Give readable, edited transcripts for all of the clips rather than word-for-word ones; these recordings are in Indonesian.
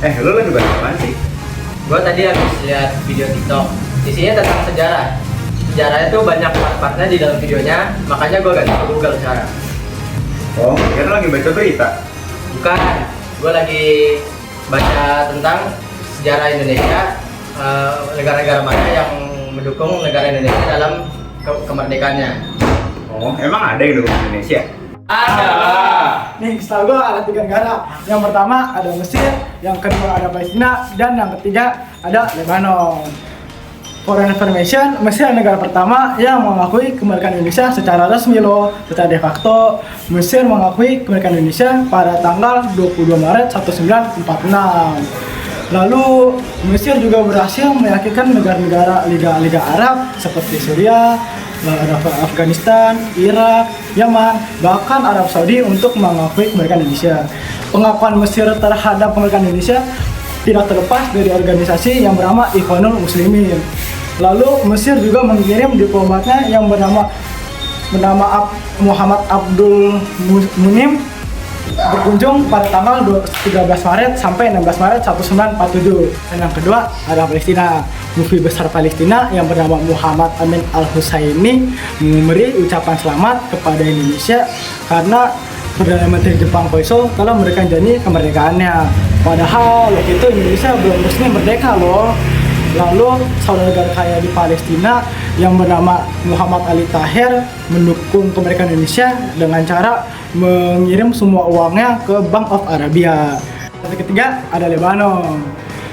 Lu lagi baca apaan sih? Gue tadi habis lihat video TikTok. Isinya tentang sejarah. Sejarahnya tuh banyak part-partnya di dalam videonya, makanya gue ganti ke Google sekarang. Oh, kira lagi baca berita. Bukan, gue lagi baca tentang sejarah Indonesia, negara-negara mana yang mendukung negara Indonesia dalam kemerdekaannya. Oh, emang ada yang dukung Indonesia? Ada. Nih, setahu gue ada 3 negara. Yang pertama ada Mesir, yang kedua ada Palestina, dan yang ketiga ada Lebanon. For information, Mesir adalah negara pertama yang mengakui kemerdekaan Indonesia secara resmi loh. Secara de facto, Mesir mengakui kemerdekaan Indonesia pada tanggal 22 Maret 1946. Lalu, Mesir juga berhasil meyakinkan negara-negara Liga Arab seperti Suriah, Afghanistan, Irak, Yaman, bahkan Arab Saudi untuk mengakui kemerdekaan Indonesia. Pengakuan Mesir terhadap kemerdekaan Indonesia tidak terlepas dari organisasi yang bernama Ikhwanul Muslimin. Lalu Mesir juga mengirim diplomatnya yang bernama Muhammad Abdul Munim berkunjung pada tanggal 13 Maret sampai 16 Maret 1947. Dan yang kedua adalah Palestina. Mufti besar Palestina yang bernama Muhammad Amin Al-Husaini memberi ucapan selamat kepada Indonesia karena Perdana Menteri Jepang Koiso telah memberikan janji kemerdekaannya. Padahal waktu itu Indonesia belum resmi merdeka loh. Lalu saudara kaya di Palestina yang bernama Muhammad Ali Tahir mendukung kemerdekaan Indonesia dengan cara mengirim semua uangnya ke Bank of Arabia. Yang ketiga ada Lebanon.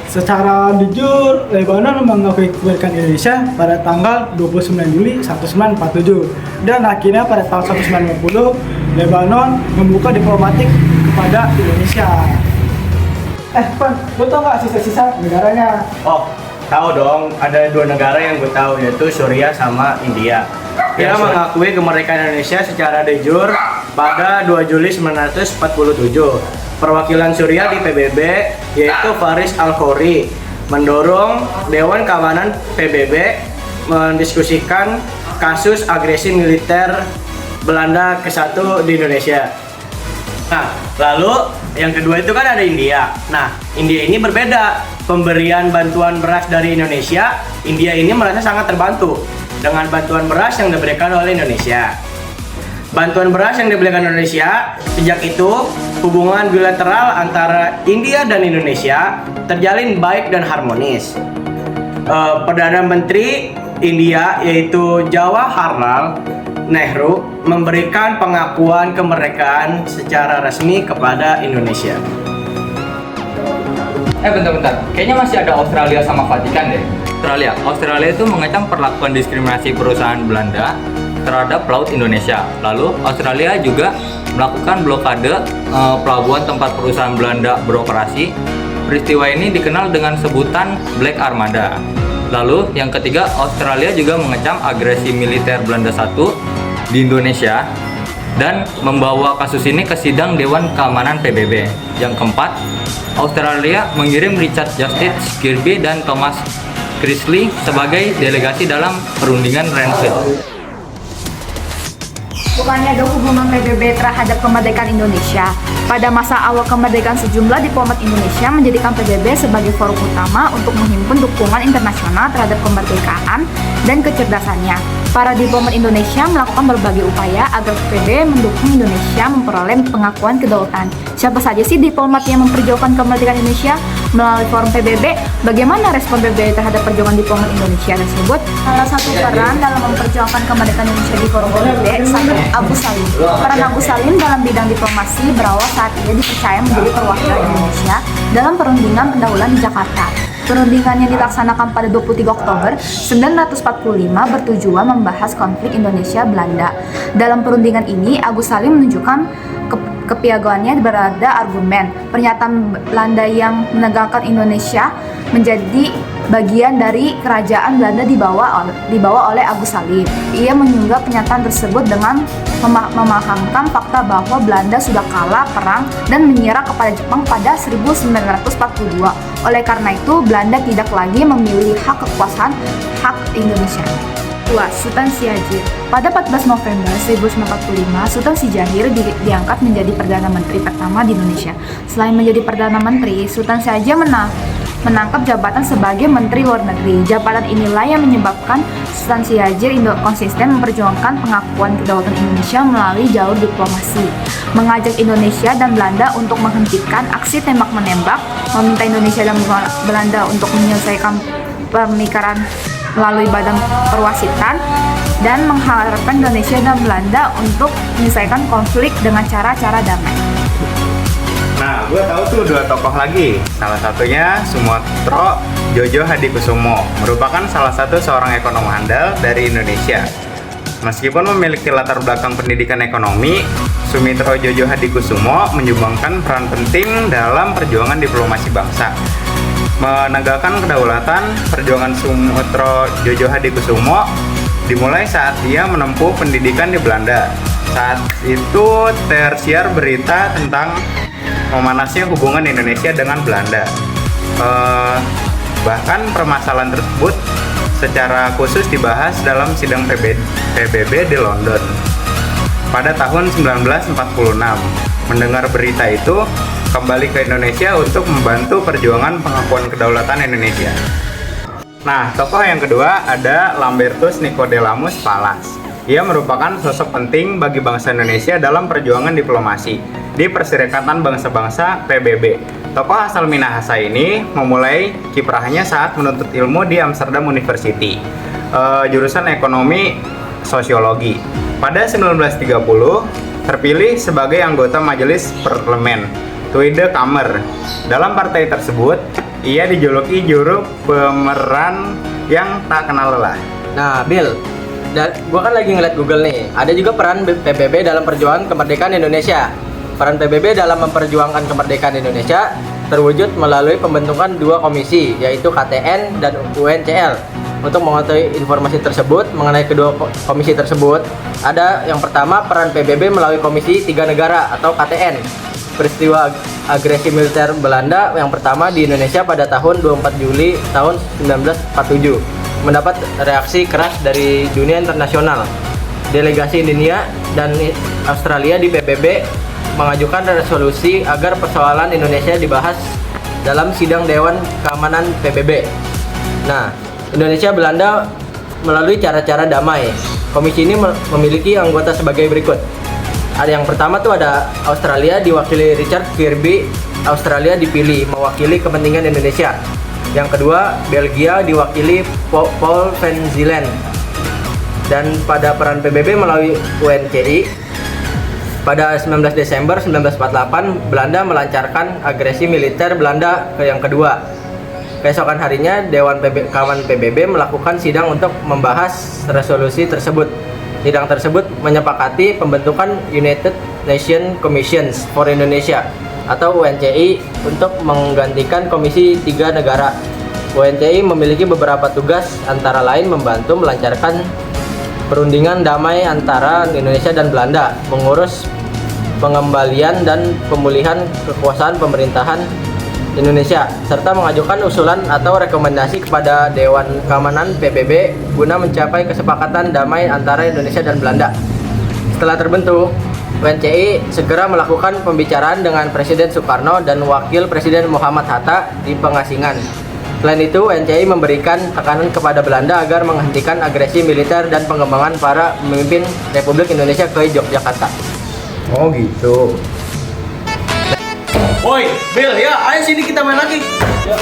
Secara jujur, Lebanon mengakui kemerdekaan Indonesia pada tanggal 29 Juli 1947 dan akhirnya pada tahun 1950 Lebanon membuka diplomatik kepada Indonesia. Pan, lo tau nggak sisa-sisa negaranya? Oh, tahu dong. Ada 2 negara yang gue tahu, yaitu Suriah sama India. Yang mengakui kemerdekaan Indonesia secara de jure pada 2 Juli 1947. Perwakilan Suriah di PBB yaitu Faris Al-Khoury mendorong Dewan Keamanan PBB mendiskusikan kasus agresi militer Belanda ke-1 di Indonesia. Nah, lalu yang kedua itu kan ada India. Nah, India ini berbeda. Pemberian bantuan beras dari Indonesia, India ini merasa sangat terbantu dengan bantuan beras yang diberikan oleh Indonesia. Bantuan beras yang diberikan Indonesia, sejak itu hubungan bilateral antara India dan Indonesia terjalin baik dan harmonis. Perdana Menteri India yaitu Jawaharlal Nehru memberikan pengakuan kemerdekaan secara resmi kepada Indonesia. Bentar. Kayaknya masih ada Australia sama Vatikan deh. Australia itu mengecam perlakuan diskriminasi perusahaan Belanda terhadap Laut Indonesia. Lalu Australia juga melakukan blokade pelabuhan tempat perusahaan Belanda beroperasi. Peristiwa ini dikenal dengan sebutan Black Armada. Lalu yang ketiga, Australia juga mengecam agresi militer Belanda I di Indonesia dan membawa kasus ini ke sidang Dewan Keamanan PBB. Yang keempat, Australia mengirim Richard Justice Kirby dan Thomas Chrisley sebagai delegasi dalam perundingan Renville. Bukannya ada hubungan PBB terhadap kemerdekaan Indonesia. Pada masa awal kemerdekaan, sejumlah diplomat Indonesia menjadikan PBB sebagai forum utama untuk menghimpun dukungan internasional terhadap kemerdekaan dan kecerdasannya. Para diplomat Indonesia melakukan berbagai upaya agar PBB mendukung Indonesia memperoleh pengakuan kedaulatan. Siapa saja sih diplomat yang memperjuangkan kemerdekaan Indonesia melalui forum PBB? Bagaimana respon PBB terhadap perjuangan diplomat Indonesia tersebut? Salah satu peran dalam memperjuangkan kemerdekaan Indonesia di forum PBB, Agus Salim. Peran Agus Salim dalam bidang diplomasi berawal saat ia dipercaya menjadi perwakilan Indonesia dalam perundingan pendahuluan di Jakarta. Perundingan yang dilaksanakan pada 23 Oktober 1945 bertujuan membahas konflik Indonesia-Belanda. Dalam perundingan ini, Agus Salim menunjukkan kepiawaiannya berada argumen. Pernyataan Belanda yang menegakkan Indonesia menjadi bagian dari kerajaan Belanda dibawa oleh Agus Salim. Ia mengunggah pernyataan tersebut dengan memahamkan fakta bahwa Belanda sudah kalah perang dan menyerah kepada Jepang pada 1942. Oleh karena itu, Belanda tidak lagi memiliki hak kekuasaan Indonesia. Ketua, Sultan Syahrir. Pada 14 November 1945, Sultan Syahrir diangkat menjadi Perdana Menteri pertama di Indonesia. Selain menjadi Perdana Menteri, Sultan Syahrir menangkap jabatan sebagai Menteri Luar Negeri. Jabatan inilah yang menyebabkan Sultan Syahrir konsisten memperjuangkan pengakuan kedaulatan Indonesia melalui jalur diplomasi, mengajak Indonesia dan Belanda untuk menghentikan aksi tembak-menembak, meminta Indonesia dan Belanda untuk menyelesaikan pemikiran melalui badan perwasitan, dan mengharapkan Indonesia dan Belanda untuk menyelesaikan konflik dengan cara-cara damai. Nah, gue tahu tuh dua tokoh lagi. Salah satunya Sumitro Djojo Hadikusumo, merupakan salah satu seorang ekonom handal dari Indonesia. Meskipun memiliki latar belakang pendidikan ekonomi, Sumitro Djojo Hadikusumo menyumbangkan peran penting dalam perjuangan diplomasi bangsa. Menegakkan kedaulatan, perjuangan Sumitro Djojo Hadikusumo dimulai saat dia menempuh pendidikan di Belanda. Saat itu tersiar berita tentang memanasnya hubungan Indonesia dengan Belanda. Bahkan permasalahan tersebut secara khusus dibahas dalam sidang PBB di London pada tahun 1946. Mendengar berita itu, kembali ke Indonesia untuk membantu perjuangan pengakuan kedaulatan Indonesia. Nah, tokoh yang kedua ada Lambertus Nicodemus Pallas. Ia merupakan sosok penting bagi bangsa Indonesia dalam perjuangan diplomasi di Perserikatan Bangsa-Bangsa PBB. Tokoh asal Minahasa ini memulai kiprahnya saat menuntut ilmu di Amsterdam University, jurusan ekonomi sosiologi. Pada 1930, terpilih sebagai anggota Majelis Parlemen, Tweede Kamer. Dalam partai tersebut, ia dijuluki juru pemeran yang tak kenal lelah. Nah, Bill, gua kan lagi ngeliat Google nih. Ada juga peran PBB dalam perjuangan kemerdekaan Indonesia. Peran PBB dalam memperjuangkan kemerdekaan Indonesia terwujud melalui pembentukan dua komisi, yaitu KTN dan UNCL. Untuk mengetahui informasi tersebut mengenai kedua komisi tersebut, ada yang pertama peran PBB melalui Komisi Tiga Negara atau KTN. Peristiwa agresi militer Belanda yang pertama di Indonesia pada tahun 24 Juli tahun 1947 mendapat reaksi keras dari dunia internasional. Delegasi India dan Australia di PBB mengajukan resolusi agar persoalan Indonesia dibahas dalam sidang Dewan Keamanan PBB. Nah, Indonesia Belanda melalui cara-cara damai. Komisi ini memiliki anggota sebagai berikut. Ada yang pertama tuh ada Australia diwakili Richard Kirby. Australia dipilih mewakili kepentingan Indonesia. Yang kedua, Belgia diwakili Paul van Zeeland. Dan pada peran PBB melalui UNCI, pada 19 Desember 1948, Belanda melancarkan agresi militer Belanda ke yang kedua. Keesokan harinya, Dewan Kawan PBB melakukan sidang untuk membahas resolusi tersebut. Sidang tersebut menyepakati pembentukan United Nations Commissions for Indonesia atau UNCI untuk menggantikan Komisi Tiga Negara. UNCI memiliki beberapa tugas, antara lain membantu melancarkan perundingan damai antara Indonesia dan Belanda, mengurus pengembalian dan pemulihan kekuasaan pemerintahan Indonesia, serta mengajukan usulan atau rekomendasi kepada Dewan Keamanan PBB guna mencapai kesepakatan damai antara Indonesia dan Belanda. Setelah terbentuk, UNCI segera melakukan pembicaraan dengan Presiden Soekarno dan Wakil Presiden Muhammad Hatta di pengasingan. Selain itu, UNCI memberikan tekanan kepada Belanda agar menghentikan agresi militer dan pengembangan para pemimpin Republik Indonesia ke Yogyakarta. Oh gitu. Woi, Bill, ya, ayo sini kita main lagi. Ya.